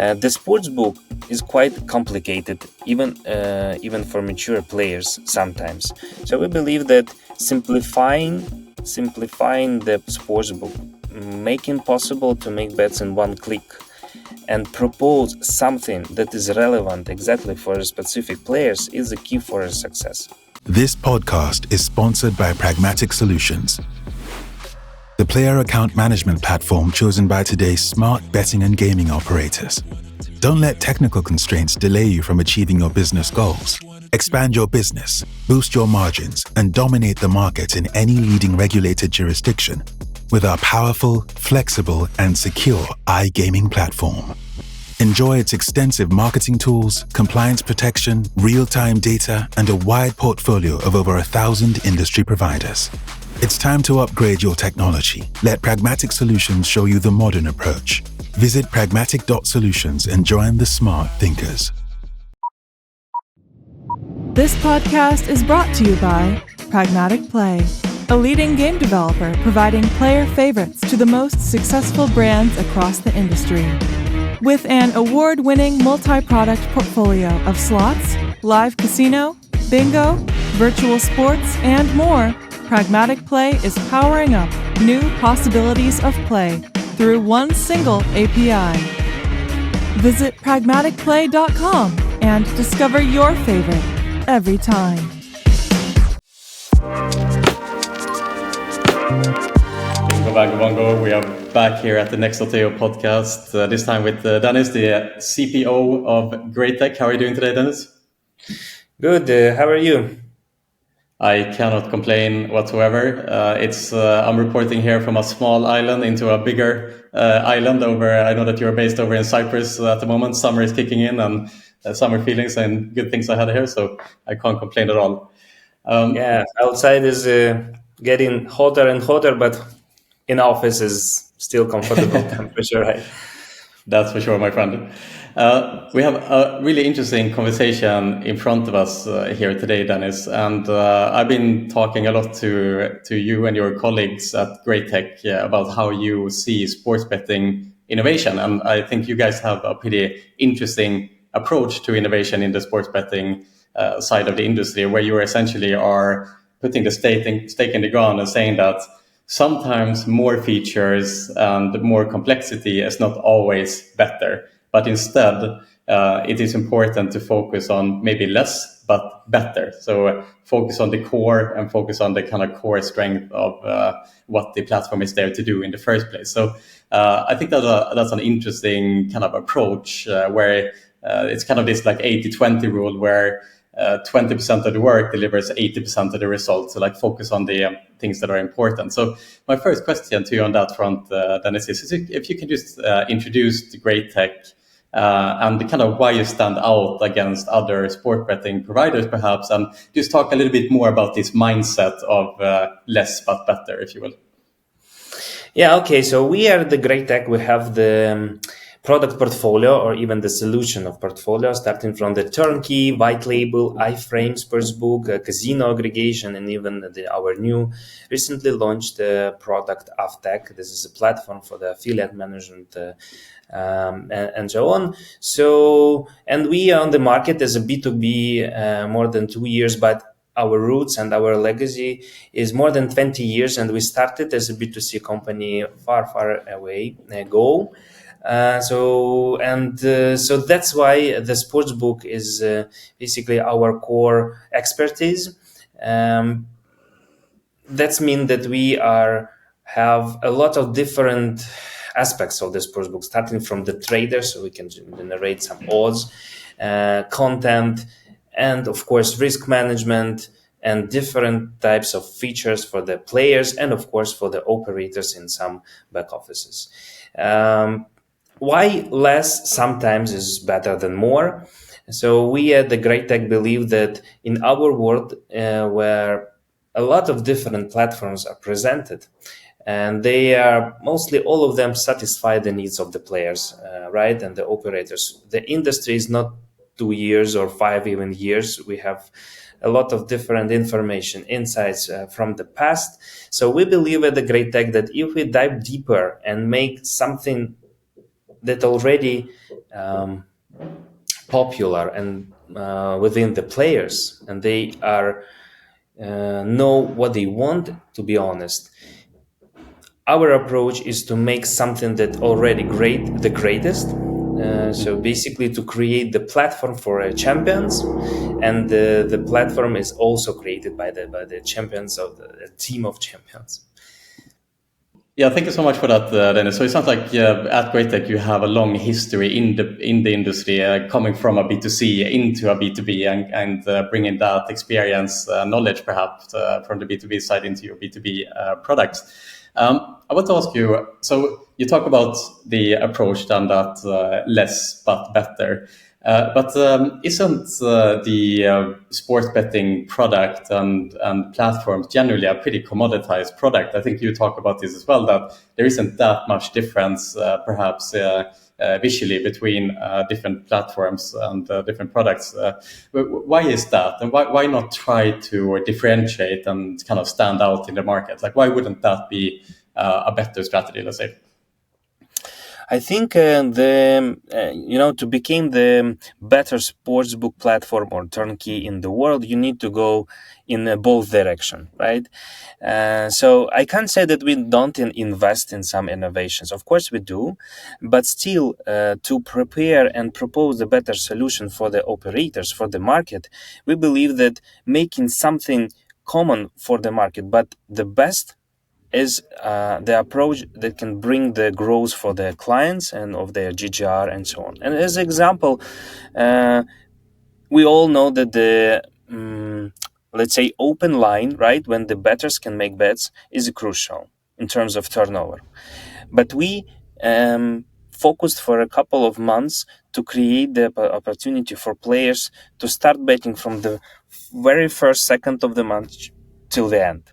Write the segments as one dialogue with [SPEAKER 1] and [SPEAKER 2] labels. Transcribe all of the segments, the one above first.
[SPEAKER 1] The sportsbook is quite complicated, even for mature players sometimes. So we believe that simplifying the sportsbook, making possible to make bets in one click, and propose something that is relevant exactly for specific players is the key for success.
[SPEAKER 2] This podcast is sponsored by Pragmatic Solutions, the player account management platform chosen by today's smart betting and gaming operators. Don't let technical constraints delay you from achieving your business goals. Expand your business, boost your margins, and dominate the market in any leading regulated jurisdiction with our powerful, flexible, and secure iGaming platform. Enjoy its extensive marketing tools, compliance protection, real-time data, and a wide portfolio of over 1,000 industry providers. It's time to upgrade your technology. Let Pragmatic Solutions show you the modern approach. Visit pragmatic.solutions and join the smart thinkers.
[SPEAKER 3] This podcast is brought to you by Pragmatic Play, a leading game developer providing player favorites to the most successful brands across the industry. With an award-winning multi-product portfolio of slots, live casino, bingo, virtual sports, and more, Pragmatic Play is powering up new possibilities of play through one single API. Visit pragmaticplay.com and discover your favorite every time.
[SPEAKER 4] We are back here at the Next.io podcast, this time with Denys, the CPO of GR8 Tech. How are you doing today, Denys?
[SPEAKER 1] Good. How are you?
[SPEAKER 4] I cannot complain whatsoever. I'm reporting here from a small island into a bigger island over. I know that you're based over in Cyprus at the moment. Summer is kicking in and summer feelings and good things ahead here, so I can't complain at all.
[SPEAKER 1] Outside is getting hotter and hotter, but in office is still comfortable temperature, right?
[SPEAKER 4] That's for sure, my friend. We have a really interesting conversation in front of us here today, Denys, and I've been talking a lot to you and your colleagues at GR8 Tech about how you see sports betting innovation, and I think you guys have a pretty interesting approach to innovation in the sports betting side of the industry, where you essentially are putting the stake in the ground and saying that sometimes more features and more complexity is not always better, but instead it is important to focus on maybe less but better. So focus on the core and focus on the kind of core strength of what the platform is there to do in the first place. So I think that's an interesting kind of approach where it's kind of this like 80-20 rule where 20% of the work delivers 80% of the results. So like focus on the things that are important. So my first question to you on that front, Denys, is if you can just introduce the GR8 Tech and kind of why you stand out against other sport betting providers, perhaps, and just talk a little bit more about this mindset of less but better, if you will.
[SPEAKER 1] Yeah, okay. So we are the GR8 Tech. We have the product portfolio, or even the solution of portfolio, starting from the turnkey, white label, iframe, Sportsbook, casino aggregation, and even our new recently launched product Tech. This is a platform for the affiliate management and so on. So, and we are on the market as a B2B more than 2 years, but our roots and our legacy is more than 20 years, and we started as a B2C company far away ago. So that's why the sportsbook is basically our core expertise. That means that we have a lot of different aspects of the sportsbook, starting from the trader, so we can generate some odds, content, and of course risk management and different types of features for the players and of course for the operators in some back offices. Why less sometimes is better than more? So we at the GR8 Tech believe that in our world where a lot of different platforms are presented, and they are mostly all of them satisfy the needs of the players, right? And the operators. The industry is not 2 years or 5 even years. We have a lot of different information, insights from the past. So we believe at the GR8 Tech that if we dive deeper and make something that already popular and within the players, and they are know what they want. To be honest, our approach is to make something that already great, the greatest. So basically, to create the platform for champions, and the platform is also created by the champions of the team of champions.
[SPEAKER 4] Yeah, thank you so much for that, Dennis. So it sounds like at Great Tech you have a long history in the industry, coming from a B2C into a B2B, and bringing that experience, knowledge, perhaps from the B2B side into your B2B products. I want to ask you. So you talk about the approach done that less but better. But isn't the sports betting product and platforms generally a pretty commoditized product? I think you talk about this as well, that there isn't that much difference, perhaps visually, between different platforms and different products. Why is that? And why not try to differentiate and kind of stand out in the market? Like, why wouldn't that be a better strategy, let's say?
[SPEAKER 1] I think to become the better sportsbook platform or turnkey in the world, you need to go in both direction, right? So I can't say that we don't invest in some innovations. Of course we do, but still to prepare and propose a better solution for the operators, for the market, we believe that making something common for the market, but the best is the approach that can bring the growth for the clients and of their GGR and so on. And as an example, we all know that the let's say open line, right, when the bettors can make bets, is crucial in terms of turnover. But we focused for a couple of months to create the opportunity for players to start betting from the very first second of the match till the end.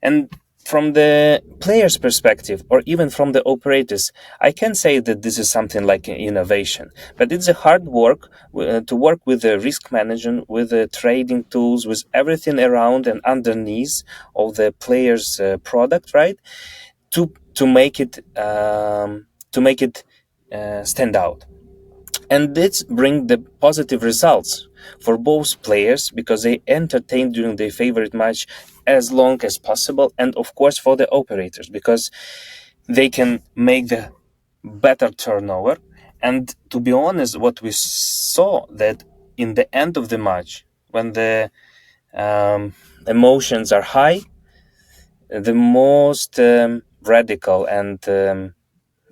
[SPEAKER 1] And from the player's perspective, or even from the operators, I can say that this is something like an innovation. But it's a hard work to work with the risk management, with the trading tools, with everything around and underneath of the player's product, right? To make it stand out. And this bring the positive results for both players, because they entertain during their favorite match as long as possible, and of course for the operators, because they can make the better turnover. And to be honest, what we saw, that in the end of the match, when the emotions are high, the most radical and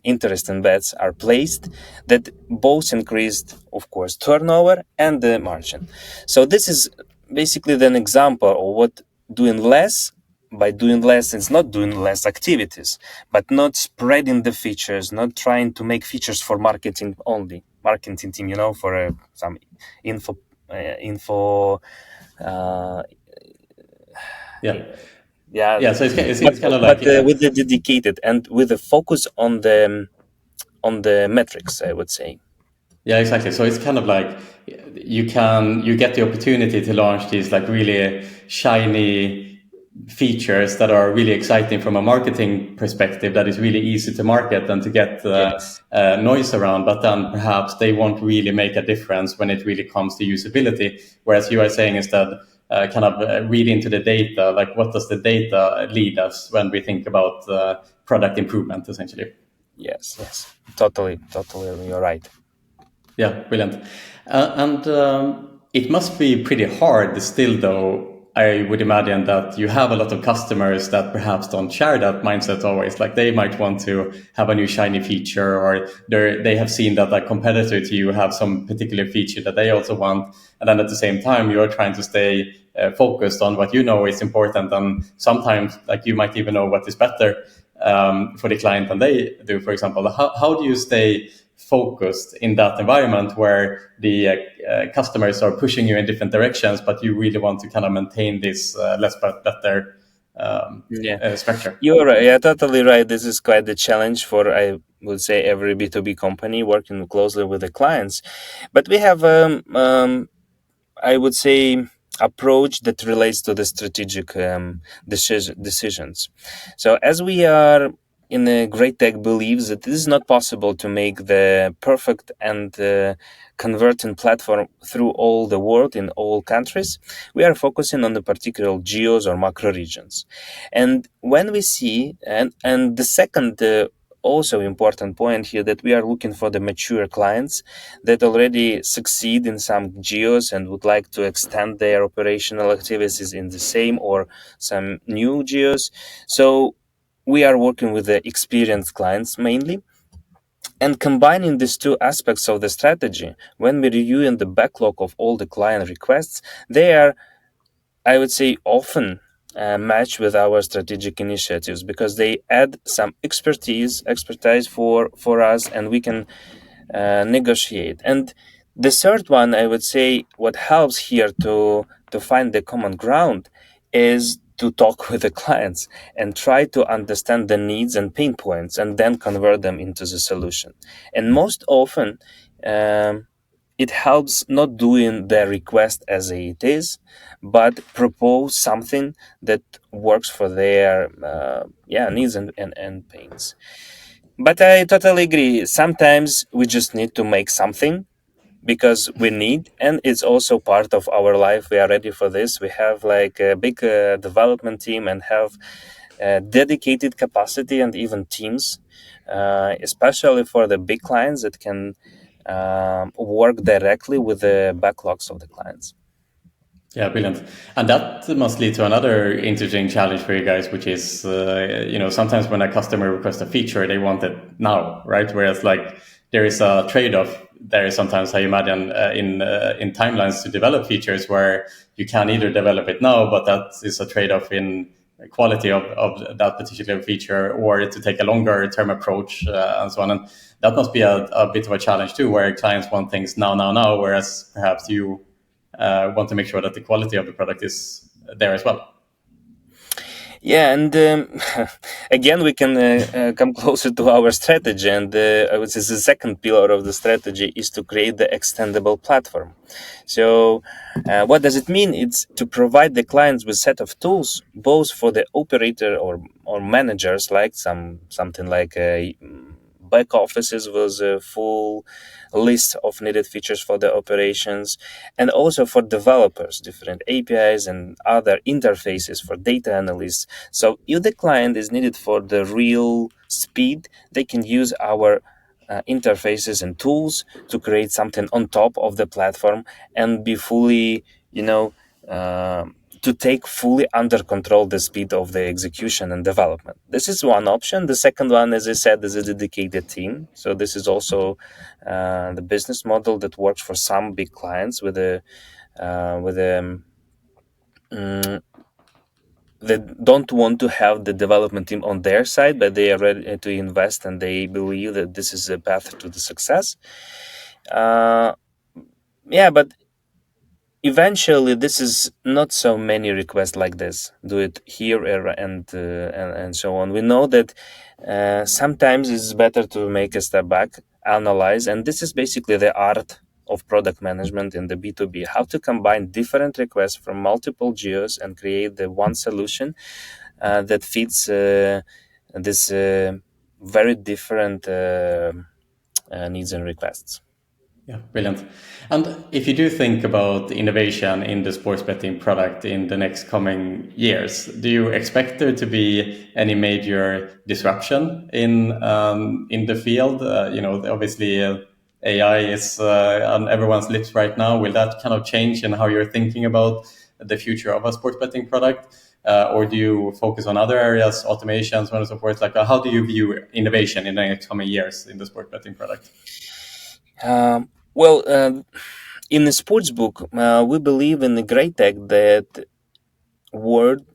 [SPEAKER 1] interesting bets are placed that both increased, of course, turnover and the margin. So this is basically an example of what doing less. By doing less, it's not doing less activities, but not spreading the features, not trying to make features for marketing only, marketing team, for some info.
[SPEAKER 4] Yeah.
[SPEAKER 1] Yeah,
[SPEAKER 4] Yeah, so it's kind of like,
[SPEAKER 1] but with the dedicated and with the focus on the metrics, I would say.
[SPEAKER 4] yeah, exactly. So it's kind of like you get the opportunity to launch these like really shiny features that are really exciting from a marketing perspective, that is really easy to market and to get
[SPEAKER 1] Yes.
[SPEAKER 4] noise around, but then perhaps they won't really make a difference when it really comes to usability. Whereas you are saying instead, kind of read into the data, like what does the data lead us when we think about product improvement, essentially.
[SPEAKER 1] Yes, totally, you're right.
[SPEAKER 4] Yeah, brilliant. And it must be pretty hard still, though. I would imagine that you have a lot of customers that perhaps don't share that mindset always. Like they might want to have a new shiny feature, or they have seen that a competitor to you have some particular feature that they also want. And then at the same time, you're trying to stay focused on what you know is important. And sometimes like you might even know what is better for the client than they do, for example. How do you stay focused in that environment where the customers are pushing you in different directions, but you really want to kind of maintain this less but better structure?
[SPEAKER 1] You're right. Yeah, totally right. This is quite the challenge for, I would say, every B2B company working closely with the clients. But we have, I would say, approach that relates to the strategic decisions. So as we are in a great tech believes that it is not possible to make the perfect and converting platform through all the world in all countries. We are focusing on the particular geos or macro regions. And when we see, and the second also important point here, that we are looking for the mature clients that already succeed in some geos and would like to extend their operational activities in the same or some new geos. So we are working with the experienced clients mainly. And combining these two aspects of the strategy, when we're reviewing the backlog of all the client requests, they are, I would say, often match with our strategic initiatives, because they add some expertise for us, and we can negotiate. And the third one, I would say, what helps here to find the common ground is to talk with the clients and try to understand the needs and pain points, and then convert them into the solution. And most often, it helps not doing the request as it is, but propose something that works for their needs and pains. But I totally agree. Sometimes we just need to make something because we need, and it's also part of our life. We are ready for this. We have like a big development team and have dedicated capacity and even teams, especially for the big clients that can work directly with the backlogs of the clients.
[SPEAKER 4] Yeah, brilliant. And that must lead to another interesting challenge for you guys, which is, sometimes when a customer requests a feature, they want it now, right? Whereas like there is a trade-off. There is sometimes, I imagine, in timelines to develop features where you can either develop it now, but that is a trade-off in quality of that particular feature, or to take a longer term approach and so on. And that must be a bit of a challenge too, where clients want things now, whereas perhaps you want to make sure that the quality of the product is there as well.
[SPEAKER 1] Yeah, and again, we can come closer to our strategy. And I would say the second pillar of the strategy is to create the extendable platform. So what does it mean? It's to provide the clients with a set of tools, both for the operator or managers, like something like back offices with a full list of needed features for the operations, and also for developers, different APIs and other interfaces for data analysts. So if the client is needed for the real speed, they can use our interfaces and tools to create something on top of the platform and be fully, to take fully under control the speed of the execution and development. This is one option. The second one, as I said, is a dedicated team. So this is also the business model that works for some big clients they don't want to have the development team on their side, but they are ready to invest, and they believe that this is a path to the success. But eventually, this is not so many requests like this. Do it here and so on. We know that sometimes it's better to make a step back, analyze, and this is basically the art of product management in the B2B, how to combine different requests from multiple geos and create the one solution that fits this very different needs and requests.
[SPEAKER 4] Yeah, brilliant. And if you do think about innovation in the sports betting product in the next coming years, do you expect there to be any major disruption in the field? Obviously AI is on everyone's lips right now. Will that kind of change in how you're thinking about the future of a sports betting product? Or do you focus on other areas, automations, so on and so forth? Like, how do you view innovation in the next coming years in the sports betting product?
[SPEAKER 1] In the Sportsbook, we believe in the great tech that word,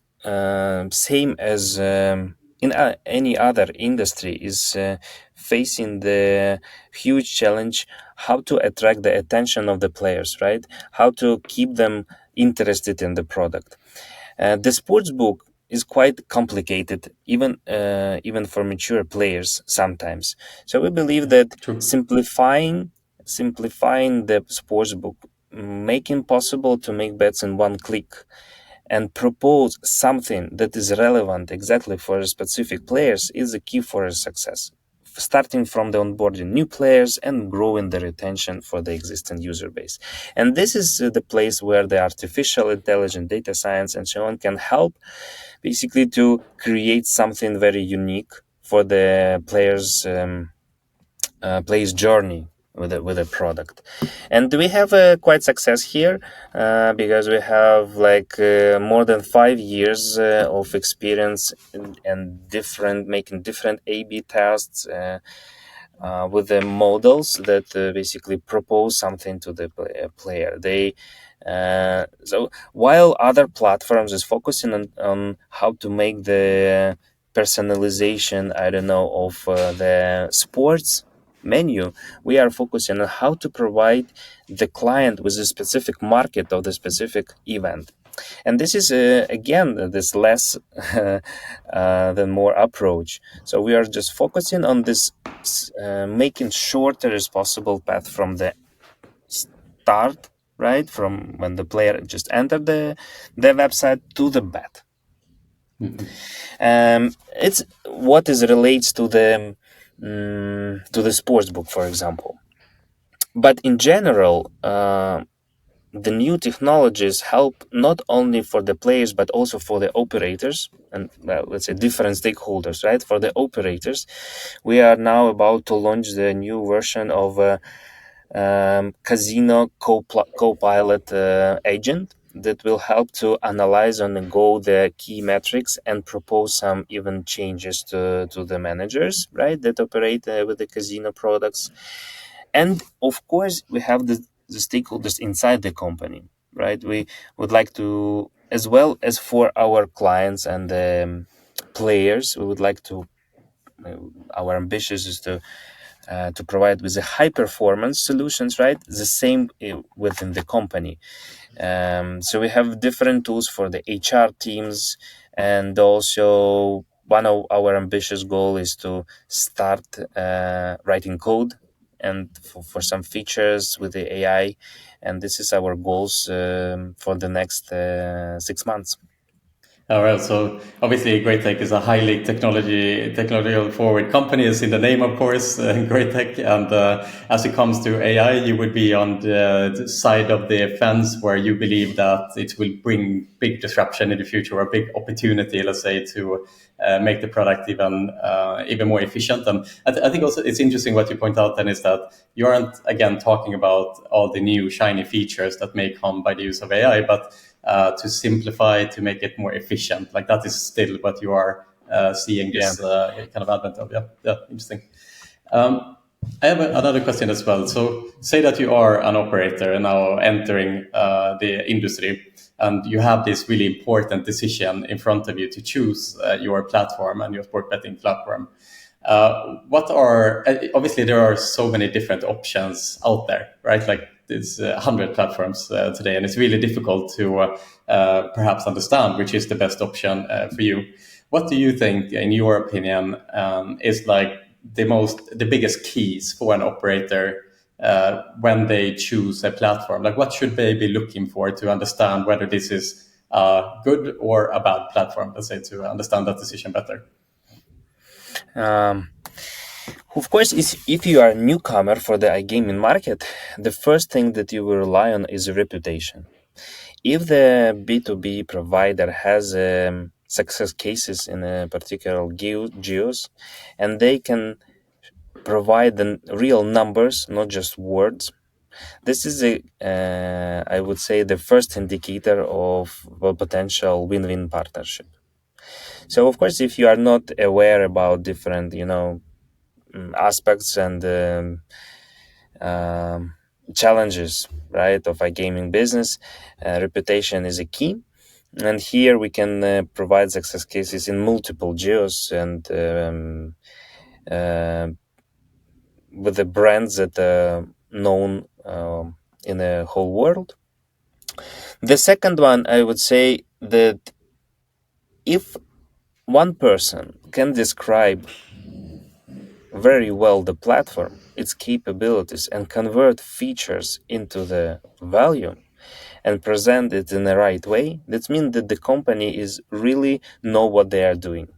[SPEAKER 1] same as in any other industry, is facing the huge challenge how to attract the attention of the players, right? How to keep them interested in the product. The Sportsbook is quite complicated, even for mature players sometimes. So we believe that
[SPEAKER 4] True.
[SPEAKER 1] simplifying the Sportsbook, making possible to make bets in one click, and propose something that is relevant exactly for specific players is the key for success. Starting from the onboarding new players and growing the retention for the existing user base. And this is the place where the artificial intelligence, data science, and so on can help basically to create something very unique for the player's journey with a product. And we have quite success here because we have more than 5 years of experience and making different A/B tests with the models that basically propose something to the player. So while other platforms is focusing on how to make the personalization, of the sports menu, we are focusing on how to provide the client with a specific market of the specific event. And this is again this less than more approach. So we are just focusing on this making shorter as possible path from the start, right, from when the player just entered the website to the bet. It's what is relates to the sportsbook, for example. But in general, the new technologies help not only for the players but also for the operators and let's say different stakeholders, right? For the operators, we are now about to launch the new version of casino CoPilot agent that will help to analyze on the go the key metrics and propose some even changes to the managers, right, that operate with the casino products. And of course, we have the stakeholders inside the company, right? We would like to, as well as for our clients and players, we would like to, our ambition is to provide with the high performance solutions, right? The same within the company. So we have different tools for the HR teams, and also one of our ambitious goal is to start writing code and for some features with the AI, and this is our goals for the next 6 months.
[SPEAKER 4] All right. So obviously, Great Tech is a highly technological forward company. It's in the name, of course, Great Tech. And as it comes to AI, you would be on the side of the fence where you believe that it will bring big disruption in the future, or a big opportunity, let's say, to make the product even more efficient. And I think also it's interesting what you point out then is that you aren't again talking about all the new shiny features that may come by the use of AI, but to simplify, to make it more efficient. Like that is still what you are seeing this kind of advent of. Yeah, interesting. I have another question as well. So say that you are an operator and now entering the industry, and you have this really important decision in front of you to choose your platform and your sport betting platform. Obviously there are so many different options out there, right? Like there's 100 platforms today, and it's really difficult to perhaps understand which is the best option for you. What do you think, in your opinion, is like the biggest keys for an operator when they choose a platform? Like what should they be looking for to understand whether this is a good or a bad platform, let's say, to understand that decision better?
[SPEAKER 1] Of course, if you are a newcomer for the iGaming market, the first thing that you will rely on is reputation. If the B2B provider has success cases in a particular geos, and they can provide the real numbers, not just words, this is I would say, the first indicator of a potential win-win partnership. So, of course, if you are not aware about different, aspects and challenges, right, of iGaming business, reputation is a key. And here we can provide success cases in multiple geos and with the brands that are known in the whole world. The second one, I would say that if one person can describe very well the platform, its capabilities, and convert features into the value, and present it in the right way, that means that the company is really know what they are doing.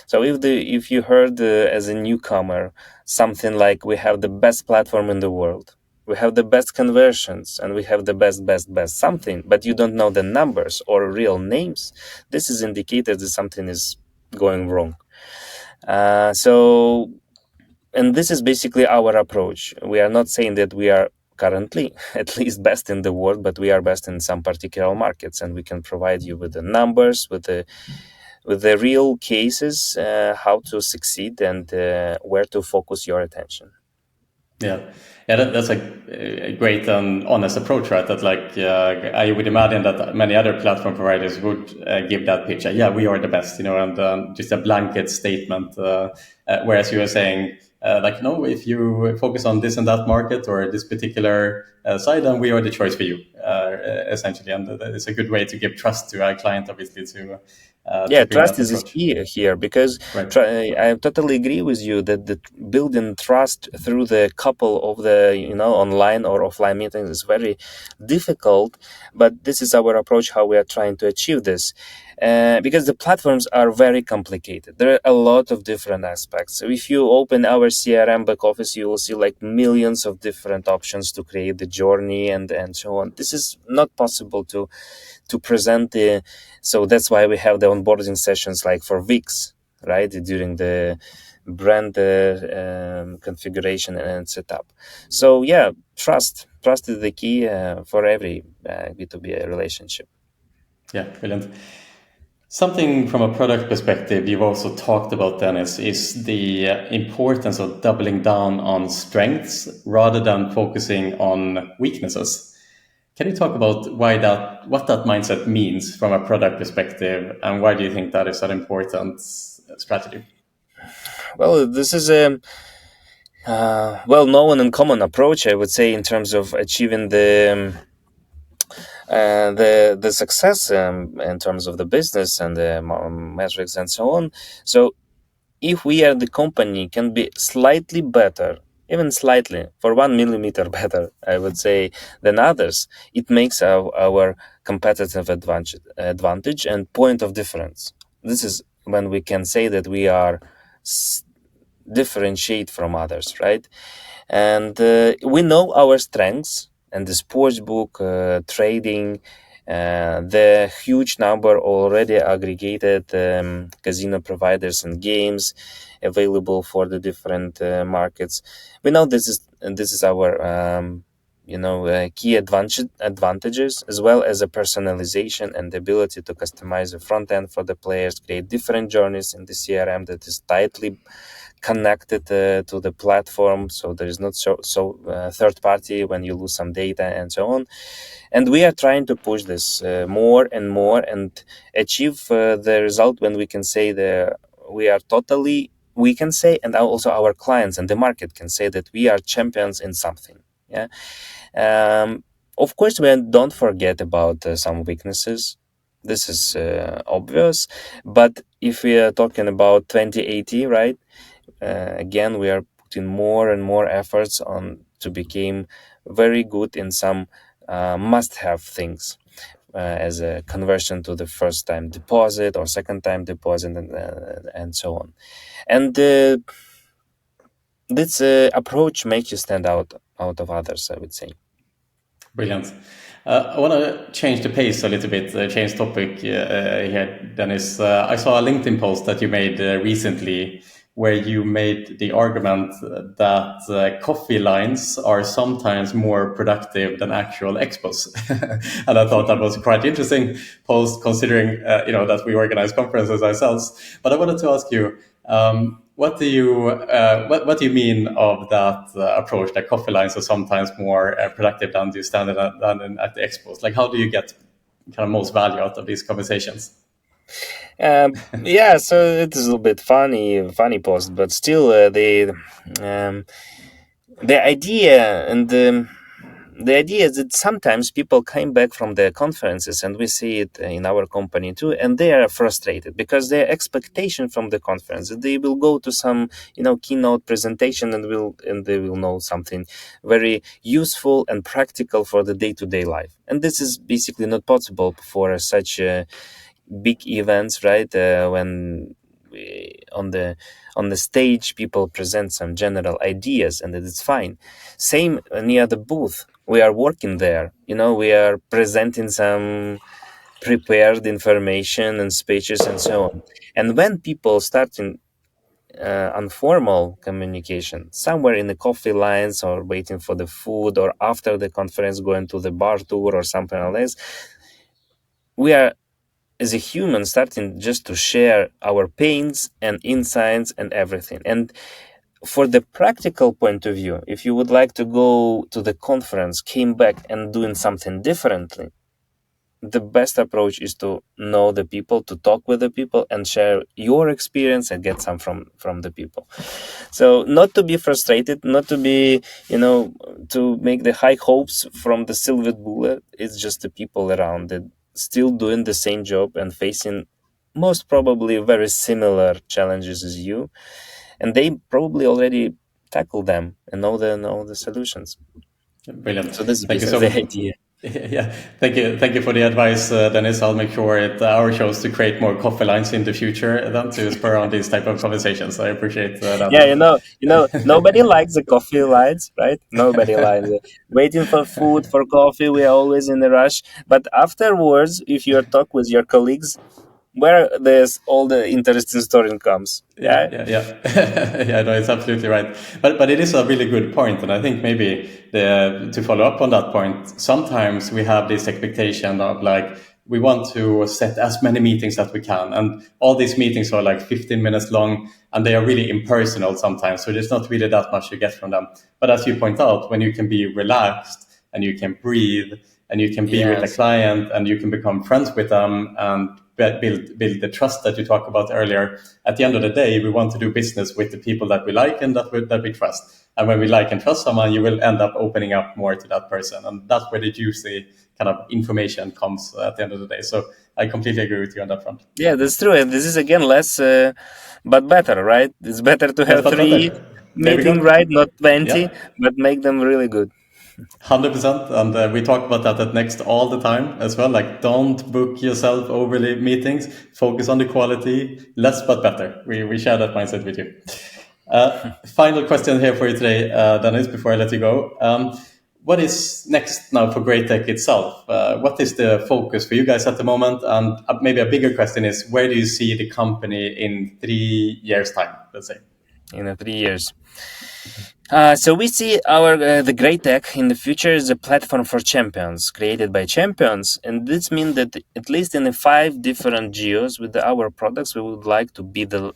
[SPEAKER 1] So if you heard as a newcomer something like we have the best platform in the world, we have the best conversions, and we have the best something, but you don't know the numbers or real names, this is indicated that something is going wrong. And this is basically our approach. We are not saying that we are currently at least best in the world, but we are best in some particular markets, and we can provide you with the numbers, with the real cases, how to succeed and where to focus your attention.
[SPEAKER 4] Yeah, that's a great and honest approach, right? That I would imagine that many other platform providers would give that picture. Yeah, we are the best, and just a blanket statement. Whereas you are saying, no, if you focus on this and that market or this particular side, then we are the choice for you, essentially. And it's a good way to give trust to our client, obviously, to bring
[SPEAKER 1] Trust
[SPEAKER 4] that
[SPEAKER 1] is
[SPEAKER 4] approach.
[SPEAKER 1] key here, because
[SPEAKER 4] Right.
[SPEAKER 1] I totally agree with you that the building trust through the couple of the online or offline meetings is very difficult. But this is our approach, how we are trying to achieve this, because the platforms are very complicated. There are a lot of different aspects. So if you open our CRM back office, you will see like millions of different options to create the journey and so on. This is not possible to present so that's why we have the onboarding sessions like for weeks, right, during the brand configuration and setup. So trust is the key for every B2B relationship.
[SPEAKER 4] Yeah, brilliant. Something from a product perspective you've also talked about, Denys, is the importance of doubling down on strengths rather than focusing on weaknesses. Can you talk about what that mindset means from a product perspective, and why do you think that is an important strategy?
[SPEAKER 1] Well, this is a well-known and common approach, I would say, in terms of achieving the success in terms of the business and the metrics and so on. So if we are the company can be slightly better, even slightly, for 1 millimeter better, I would say, than others, it makes our competitive advantage and point of difference. This is when we can say that we are differentiate from others, right? And we know our strengths, and the sportsbook, trading, the huge number already aggregated casino providers and games available for the different markets. We know this is our key advantages, as well as a personalization and the ability to customize the front end for the players, create different journeys in the CRM that is tightly connected to the platform, so there is not third party when you lose some data and so on. And we are trying to push this more and more and achieve the result when we can say we can say, and also our clients and the market can say that we are champions in something. Of course, we don't forget about some weaknesses. This is obvious. But if we are talking about 2080, right? Again, we are putting more and more efforts on to become very good in some must-have things, as a conversion to the first-time deposit or second-time deposit, and so on. And this approach makes you stand out of others, I would say.
[SPEAKER 4] Brilliant. I want to change the pace a little bit, change topic here, Denys. I saw a LinkedIn post that you made recently where you made the argument that coffee lines are sometimes more productive than actual expos. And I thought that was quite interesting post, considering that we organize conferences ourselves. But I wanted to ask you, what do you mean of that approach, that coffee lines are sometimes more productive than the standard than at the expos? Like, how do you get kind of most value out of these conversations?
[SPEAKER 1] So it is a little bit funny post, but still the idea and the idea is that sometimes people came back from the conferences, and we see it in our company too, and they are frustrated because their expectation from the conference that they will go to some keynote presentation and they will know something very useful and practical for the day-to-day life, and this is basically not possible for such big events, right? When on the stage people present some general ideas, and it's fine. Same near the booth, we are working there, we are presenting some prepared information and speeches and so on. And when people start in informal communication somewhere in the coffee lines or waiting for the food or after the conference going to the bar tour or something like this, we are as a human starting just to share our pains and insights and everything. And for the practical point of view, if you would like to go to the conference, came back and doing something differently, the best approach is to know the people, to talk with the people and share your experience and get some from the people. So not to be frustrated, not to be, to make the high hopes from the silver bullet. It's just the people around that still doing the same job and facing most probably very similar challenges as you. And they probably already tackled them and know the solutions.
[SPEAKER 4] Brilliant.
[SPEAKER 1] So this is
[SPEAKER 4] Thank you
[SPEAKER 1] basically
[SPEAKER 4] so
[SPEAKER 1] the
[SPEAKER 4] much.
[SPEAKER 1] idea.
[SPEAKER 4] Yeah, thank you for the advice, Denys. I'll make sure it our shows to create more coffee lines in the future than to spur on these type of conversations. I appreciate that.
[SPEAKER 1] Yeah, nobody likes the coffee lines, right? Nobody likes it. Waiting for food, for coffee, we are always in a rush. But afterwards, if you talk with your colleagues, where there's all the interesting story comes.
[SPEAKER 4] Yeah,
[SPEAKER 1] Yeah.
[SPEAKER 4] yeah, yeah. Yeah, no, it's absolutely right. But it is a really good point, and I think maybe to follow up on that point, sometimes we have this expectation of like we want to set as many meetings as we can, and all these meetings are like 15 minutes long, and they are really impersonal sometimes. So there's not really that much to get from them. But as you point out, when you can be relaxed and you can breathe and you can be with a
[SPEAKER 1] Yes.
[SPEAKER 4] client and you can become friends with them and build the trust that you talked about earlier. At the end of the day, we want to do business with the people that we like and that we trust. And when we like and trust someone, you will end up opening up more to that person. And that's where the juicy kind of information comes at the end of the day. So I completely agree with you on that front.
[SPEAKER 1] Yeah, that's true. And this is again less, but better, right? It's better to
[SPEAKER 4] Yes,
[SPEAKER 1] have
[SPEAKER 4] but
[SPEAKER 1] three
[SPEAKER 4] better. There we
[SPEAKER 1] meeting,
[SPEAKER 4] go.
[SPEAKER 1] right? Not 20,
[SPEAKER 4] Yeah.
[SPEAKER 1] but make them really good.
[SPEAKER 4] 100%. And we talk about that at Next all the time as well. Like, don't book yourself overly meetings. Focus on the quality. Less but better. We share that mindset with you. Final question here for you today, Denys, before I let you go. What is next now for Great Tech itself? What is the focus for you guys at the moment? And maybe a bigger question is, where do you see the company in 3 years' time, let's say?
[SPEAKER 1] In 3 years. So we see the Great Tech in the future is a platform for champions, created by champions, and this means that at least in the 5 different geos with our products, we would like to be the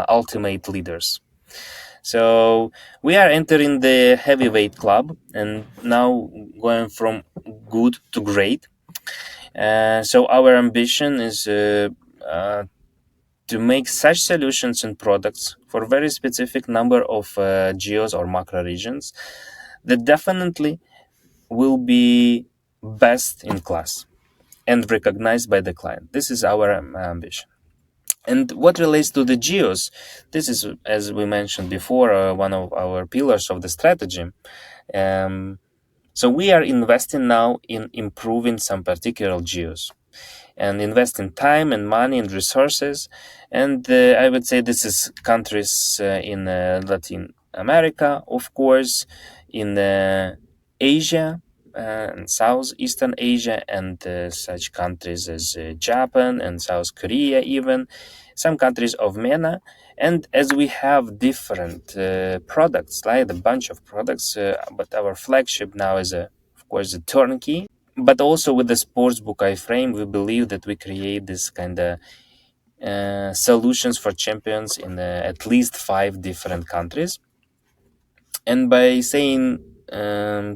[SPEAKER 1] ultimate leaders. So we are entering the heavyweight club, and now going from good to great. So our ambition is to make such solutions and products for very specific number of geos or macro regions that definitely will be best in class and recognized by the client. This is our ambition. And what relates to the geos, this is, as we mentioned before, one of our pillars of the strategy. So we are investing now in improving some particular geos and investing time and money and resources. And I would say this is countries in Latin America, of course, in Asia, and Southeastern Asia, and such countries as Japan and South Korea, even some countries of MENA. And as we have different products, like a bunch of products, but our flagship now is, of course, a turnkey. But also with the Sportsbook iframe, we believe that we create this kind of solutions for champions in at least 5 different countries. And by saying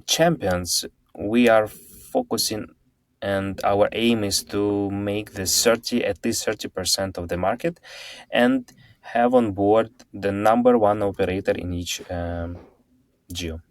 [SPEAKER 1] champions, we are focusing, and our aim is to make the at least 30% of the market, and have on board the number 1 operator in each geo.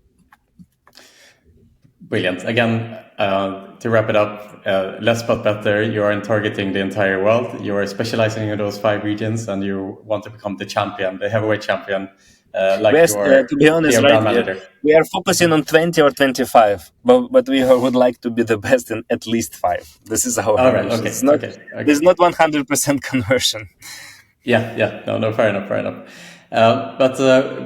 [SPEAKER 4] Brilliant. Again, to wrap it up, less but better. You aren't targeting the entire world. You are specializing in those 5 regions, and you want to become the champion, the heavyweight champion, like
[SPEAKER 1] Yes,
[SPEAKER 4] your
[SPEAKER 1] to be honest,
[SPEAKER 4] clear
[SPEAKER 1] right,
[SPEAKER 4] brand manager.
[SPEAKER 1] we are focusing on 20 or 25, but we would like to be the best in at least 5. This is our
[SPEAKER 4] All right.
[SPEAKER 1] ambition.
[SPEAKER 4] Okay.
[SPEAKER 1] It's not,
[SPEAKER 4] Okay.
[SPEAKER 1] there's not 100% conversion.
[SPEAKER 4] Yeah. No, fair enough. But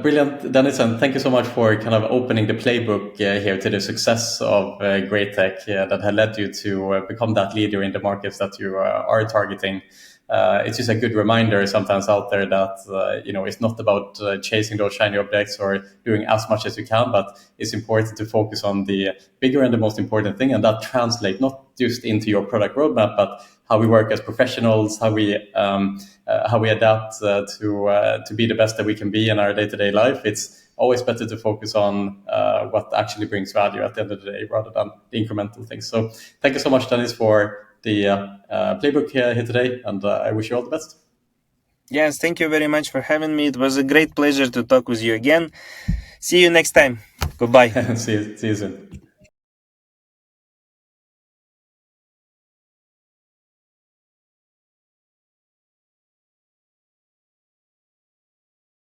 [SPEAKER 4] brilliant, Denys, and thank you so much for kind of opening the playbook here to the success of Great Tech that had led you to become that leader in the markets that you are targeting. It's just a good reminder sometimes out there that it's not about chasing those shiny objects or doing as much as you can, but it's important to focus on the bigger and the most important thing, and that translates not just into your product roadmap, but how we work as professionals, how we adapt to be the best that we can be in our day-to-day life. It's always better to focus on what actually brings value at the end of the day rather than the incremental things. So thank you so much, Denys, for the playbook here today, and I wish you all the best.
[SPEAKER 1] Yes, thank you very much for having me. It was a great pleasure to talk with you again. See you next time. Goodbye.
[SPEAKER 4] See you soon.